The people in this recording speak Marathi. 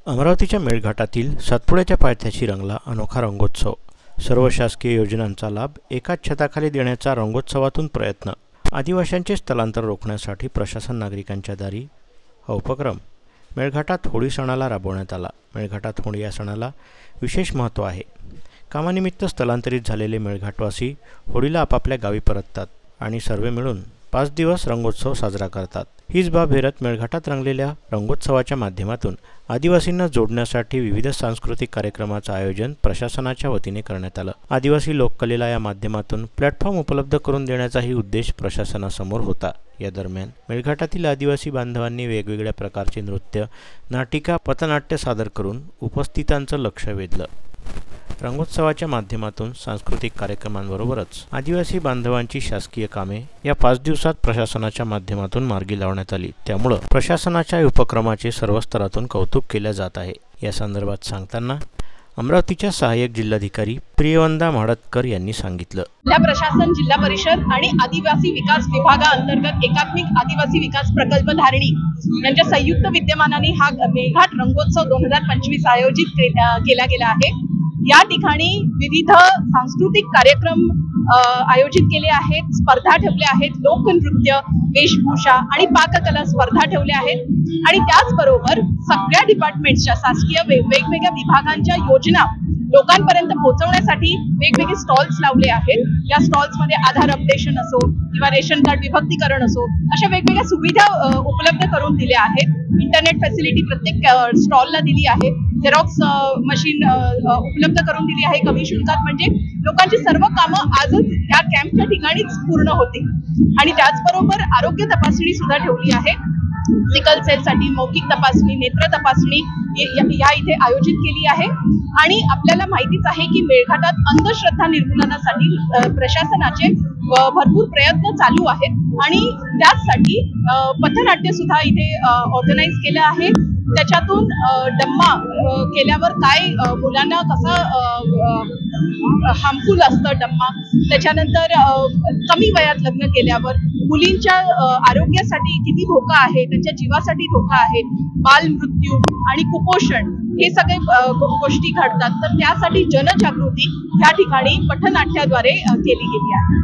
अमरावतीच्या मेळघाटातील सातपुड्याच्या पायथ्याशी रंगला अनोखा रंगोत्सव। सर्व शासकीय योजनांचा लाभ एकाच छताखाली देण्याचा रंगोत्सवातून प्रयत्न। आदिवासींचे स्थलांतर रोखण्यासाठी प्रशासन नागरिकांच्या दारी हा उपक्रम मेळघाटात होळी सणाला राबवण्यात आला। मेळघाटात होळी या सणाला विशेष महत्त्व आहे। कामानिमित्त स्थलांतरित झालेले मेळघाटवासी होळीला आपापल्या गावी परततात आणि सर्व मिळून 5 दिवस रंगोत्सव साजरा करतात। हीच बाब हेरत मेळघाटात रंगलेल्या रंगोत्सवाच्या माध्यमातून आदिवासींना जोडण्यासाठी विविध सांस्कृतिक कार्यक्रमाचे आयोजन प्रशासनाच्या वतीने करण्यात आलं। आदिवासी लोककलेला या माध्यमातून प्लॅटफॉर्म उपलब्ध करून देण्याचाही उद्देश प्रशासनासमोर होता। या दरम्यान मेळघाटातील आदिवासी बांधवांनी वेगवेगळ्या प्रकारचे नृत्य, नाटिका, पथनाट्य सादर करून उपस्थितांचं लक्ष वेधलं। रंगोत्सवाच्या माध्यमातून सांस्कृतिक कार्यक्रमांबरोबरच आदिवासी बांधवांची शासकीय कामे या 5 दिवसात प्रशासनाच्या माध्यमातून मार्गी लावण्यात आली। त्यामुळे प्रशासनाच्या उपक्रमाचे सर्व स्तरातून कौतुक केले जात आहे। या संदर्भात सांगताना अमरावतीच्या सहाय्यक जिल्हाधिकारी प्रियवंदा म्हाडतकर यांनी सांगितलं। जिल्हा प्रशासन, जिल्हा परिषद आणि आदिवासी विकास विभागाअंतर्गत एकात्मिक आदिवासी विकास प्रकल्प धारणी यांच्या संयुक्त विद्यमानाने हा मेळघाट रंगोत्सव 2025 आयोजित केला गेला आहे। या ठिकाणी विविध सांस्कृतिक कार्यक्रम आयोजित केले आहेत, स्पर्धा ठेवल्या आहेत, लोकनृत्य, वेशभूषा आणि पाककला स्पर्धा ठेवल्या आहेत आणि त्याचबरोबर सगळ्या डिपार्टमेंट्सच्या शासकीय वेगवेगळ्या विभागांच्या योजना लोकांपर्यंत पोहोचवण्यासाठी वेगवेगळे स्टॉल्स लावले आहेत। या स्टॉल्स मध्ये आधार अपडेशन असो किंवा रेशन कार्ड विभक्तीकरण असो अशा वेगवेगळ्या सुविधा उपलब्ध करून दिल्या आहेत। इंटरनेट फॅसिलिटी प्रत्येक स्टॉलला दिली आहे। झेरॉक्स मशीन उपलब्ध करून दिली आहे कमी शुल्कात, म्हणजे लोकांची सर्व कामं आजच या कॅम्पच्या ठिकाणीच पूर्ण होतील। आणि त्याचबरोबर आरोग्य तपासणी सुद्धा ठेवली आहे। सिकल सेलसाठी मौखिक तपासणी, नेत्र तपासणी या इथे आयोजित केली आहे। आणि आपल्याला माहितीच आहे की मेळघाटात अंधश्रद्धा निर्मूलनासाठी प्रशासनाचे भरपूर प्रयत्न चालू आहेत आणि त्यासाठी पथनाट्य सुद्धा इथे ऑर्गनाइज केलं आहे। त्याच्यातून डम्मा केल्यावर काय मुलांना कसा हार्मफुल असतं डम्मा, त्याच्यानंतर कमी वयात लग्न केल्यावर मुलींच्या आरोग्यासाठी किती धोका आहे, त्यांच्या जीवासाठी धोका आहे, बाल मृत्यू आणि कुपोषण हे सगळे गोष्टी घडतात। तर त्यासाठी जनजागृती या ठिकाणी पथनाट्याद्वारे केली गेली आहे।